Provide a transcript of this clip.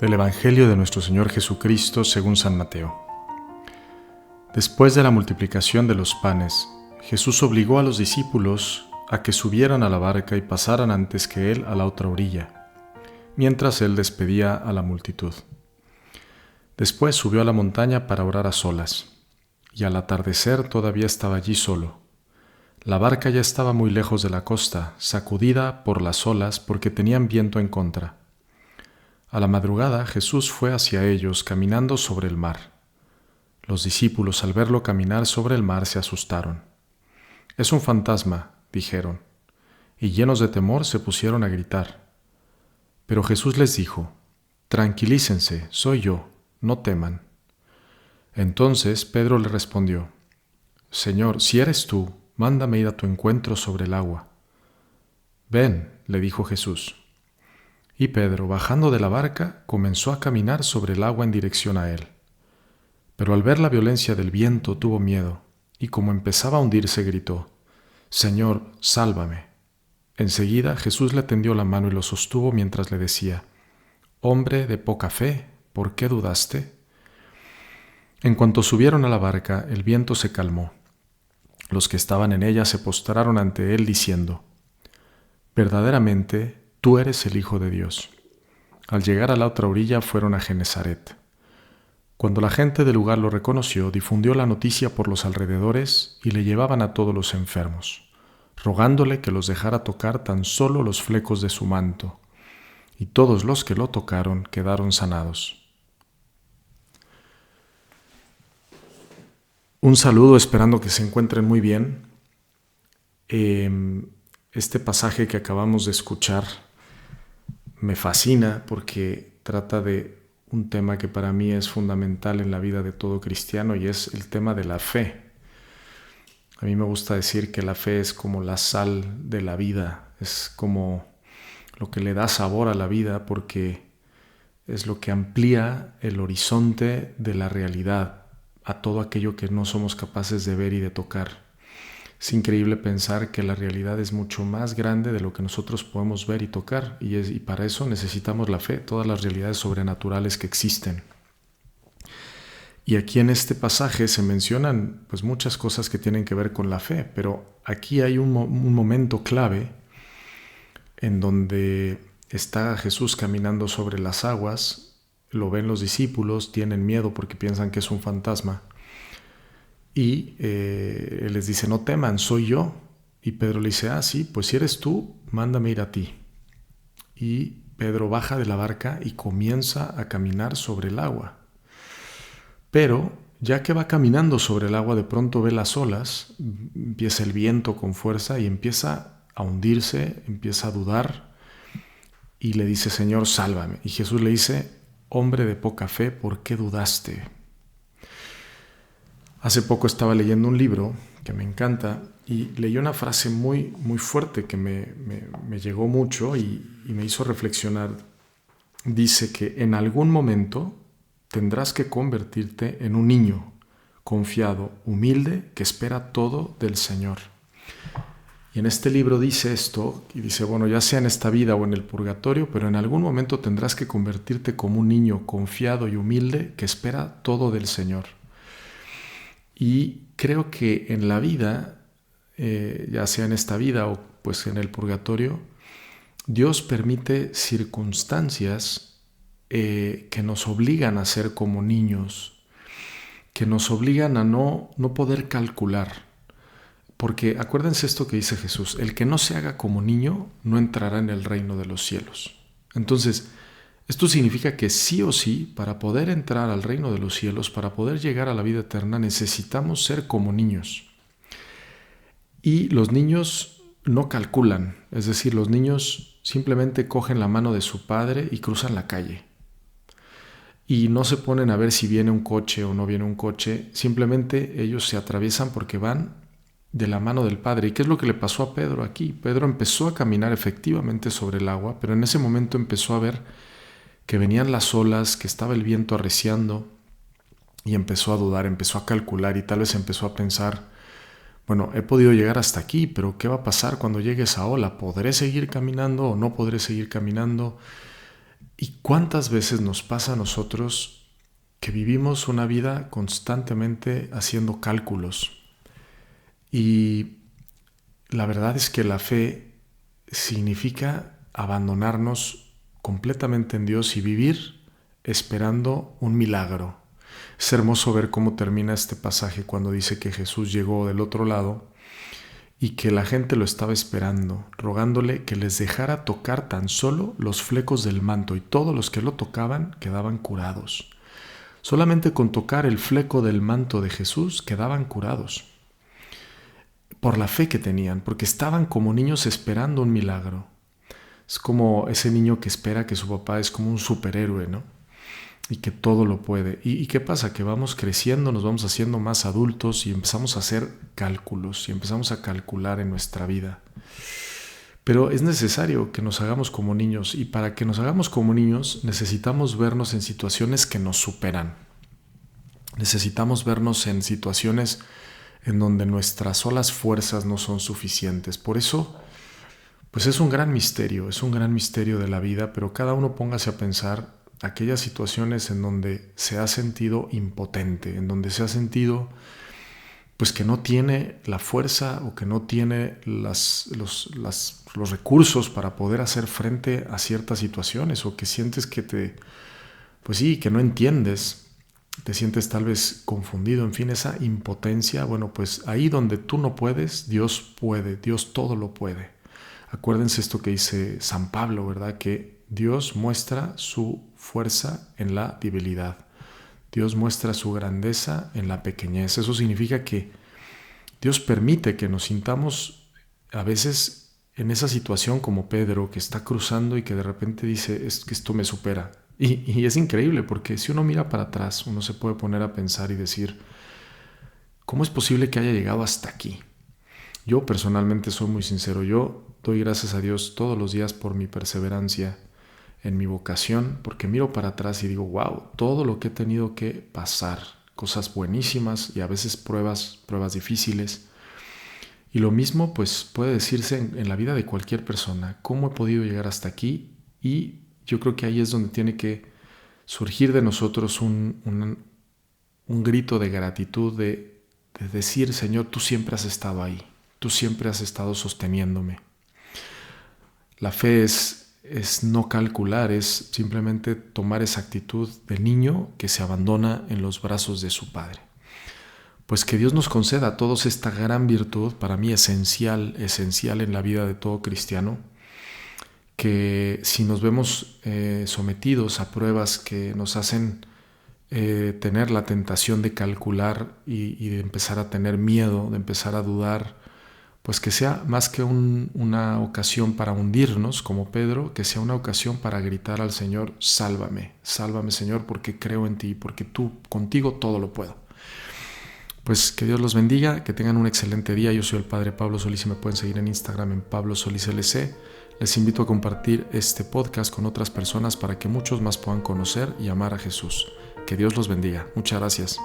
Del Evangelio de nuestro Señor Jesucristo según San Mateo. Después de la multiplicación de los panes, Jesús obligó a los discípulos a que subieran a la barca y pasaran antes que Él a la otra orilla, mientras Él despedía a la multitud. Después subió a la montaña para orar a solas, y al atardecer todavía estaba allí solo. La barca ya estaba muy lejos de la costa, sacudida por las olas porque tenían viento en contra. A la madrugada Jesús fue hacia ellos caminando sobre el mar. Los discípulos al verlo caminar sobre el mar se asustaron. «Es un fantasma», dijeron, y llenos de temor se pusieron a gritar. Pero Jesús les dijo: «Tranquilícense, soy yo, no teman». Entonces Pedro le respondió: «Señor, si eres tú, mándame ir a tu encuentro sobre el agua». «Ven», le dijo Jesús. Y Pedro, bajando de la barca, comenzó a caminar sobre el agua en dirección a él. Pero al ver la violencia del viento tuvo miedo, y como empezaba a hundirse gritó: «Señor, sálvame». Enseguida Jesús le tendió la mano y lo sostuvo mientras le decía: «Hombre de poca fe, ¿por qué dudaste?». En cuanto subieron a la barca, el viento se calmó. Los que estaban en ella se postraron ante él diciendo: «Verdaderamente, tú eres el Hijo de Dios». Al llegar a la otra orilla fueron a Genesaret. Cuando la gente del lugar lo reconoció, difundió la noticia por los alrededores y le llevaban a todos los enfermos, rogándole que los dejara tocar tan solo los flecos de su manto. Y todos los que lo tocaron quedaron sanados. Un saludo, esperando que se encuentren muy bien. Este pasaje que acabamos de escuchar me fascina porque trata de un tema que para mí es fundamental en la vida de todo cristiano, y es el tema de la fe. A mí me gusta decir que la fe es como la sal de la vida, es como lo que le da sabor a la vida, porque es lo que amplía el horizonte de la realidad a todo aquello que no somos capaces de ver y de tocar. Es increíble pensar que la realidad es mucho más grande de lo que nosotros podemos ver y tocar, y para eso necesitamos la fe, todas las realidades sobrenaturales que existen. Y aquí en este pasaje se mencionan pues muchas cosas que tienen que ver con la fe, pero aquí hay un momento clave en donde está Jesús caminando sobre las aguas, lo ven los discípulos, tienen miedo porque piensan que es un fantasma. Y él les dice: «No teman, soy yo». Y Pedro le dice: «Ah, sí, pues si eres tú, mándame ir a ti». Y Pedro baja de la barca y comienza a caminar sobre el agua. Pero ya que va caminando sobre el agua, de pronto ve las olas, empieza el viento con fuerza y empieza a hundirse, empieza a dudar y le dice: «Señor, sálvame». Y Jesús le dice: «Hombre de poca fe, ¿por qué dudaste?». Hace poco estaba leyendo un libro que me encanta y leí una frase muy, muy fuerte que me llegó mucho y me hizo reflexionar. Dice que en algún momento tendrás que convertirte en un niño confiado, humilde, que espera todo del Señor. Y en este libro dice esto, y dice, bueno, ya sea en esta vida o en el purgatorio, pero en algún momento tendrás que convertirte como un niño confiado y humilde que espera todo del Señor. Y creo que en la vida, ya sea en esta vida o pues en el purgatorio, Dios permite circunstancias que nos obligan a ser como niños, que nos obligan a no poder calcular. Porque acuérdense esto que dice Jesús: el que no se haga como niño no entrará en el reino de los cielos. Entonces, esto significa que sí o sí, para poder entrar al reino de los cielos, para poder llegar a la vida eterna, necesitamos ser como niños. Y los niños no calculan, es decir, los niños simplemente cogen la mano de su padre y cruzan la calle. Y no se ponen a ver si viene un coche o no viene un coche, simplemente ellos se atraviesan porque van de la mano del Padre. ¿Y qué es lo que le pasó a Pedro aquí? Pedro empezó a caminar efectivamente sobre el agua, pero en ese momento empezó a ver que venían las olas, que estaba el viento arreciando, y empezó a dudar, empezó a calcular y tal vez empezó a pensar: bueno, he podido llegar hasta aquí, pero ¿qué va a pasar cuando llegue esa ola? ¿Podré seguir caminando o no podré seguir caminando? ¿Y cuántas veces nos pasa a nosotros que vivimos una vida constantemente haciendo cálculos? Y la verdad es que la fe significa abandonarnos completamente en Dios y vivir esperando un milagro. Es hermoso ver cómo termina este pasaje cuando dice que Jesús llegó del otro lado y que la gente lo estaba esperando, rogándole que les dejara tocar tan solo los flecos del manto, y todos los que lo tocaban quedaban curados. Solamente con tocar el fleco del manto de Jesús quedaban curados, por la fe que tenían, porque estaban como niños esperando un milagro. Es como ese niño que espera que su papá es como un superhéroe, ¿no? Y que todo lo puede. ¿Y qué pasa? Que vamos creciendo, nos vamos haciendo más adultos y empezamos a hacer cálculos y empezamos a calcular en nuestra vida. Pero es necesario que nos hagamos como niños, y para que nos hagamos como niños necesitamos vernos en situaciones que nos superan. Necesitamos vernos en situaciones en donde nuestras solas fuerzas no son suficientes. Por eso, pues es un gran misterio de la vida, pero cada uno póngase a pensar aquellas situaciones en donde se ha sentido impotente, en donde se ha sentido pues que no tiene la fuerza o que no tiene los recursos para poder hacer frente a ciertas situaciones, o que sientes que pues sí, que no entiendes, te sientes tal vez confundido, en fin, esa impotencia. Bueno, pues ahí donde tú no puedes, Dios puede, Dios todo lo puede. Acuérdense esto que dice San Pablo, ¿verdad? Que Dios muestra su fuerza en la debilidad. Dios muestra su grandeza en la pequeñez. Eso significa que Dios permite que nos sintamos a veces en esa situación como Pedro, que está cruzando y que de repente dice, es que esto me supera. Y es increíble, porque si uno mira para atrás, uno se puede poner a pensar y decir, ¿cómo es posible que haya llegado hasta aquí? Yo personalmente soy muy sincero, yo doy gracias a Dios todos los días por mi perseverancia en mi vocación, porque miro para atrás y digo, wow, todo lo que he tenido que pasar, cosas buenísimas y a veces pruebas difíciles. Y lo mismo pues puede decirse en la vida de cualquier persona, cómo he podido llegar hasta aquí. Y yo creo que ahí es donde tiene que surgir de nosotros un grito de gratitud, de decir, Señor, tú siempre has estado ahí, tú siempre has estado sosteniéndome. La fe es no calcular, es simplemente tomar esa actitud de niño que se abandona en los brazos de su Padre. Pues que Dios nos conceda a todos esta gran virtud, para mí esencial en la vida de todo cristiano, que si nos vemos sometidos a pruebas que nos hacen tener la tentación de calcular y de empezar a tener miedo, de empezar a dudar, pues que sea más que una ocasión para hundirnos como Pedro, que sea una ocasión para gritar al Señor, sálvame, sálvame Señor, porque creo en ti, porque contigo todo lo puedo. Pues que Dios los bendiga, que tengan un excelente día. Yo soy el Padre Pablo Solís y me pueden seguir en Instagram en Pablo Solís LC. Les invito a compartir este podcast con otras personas para que muchos más puedan conocer y amar a Jesús. Que Dios los bendiga. Muchas gracias.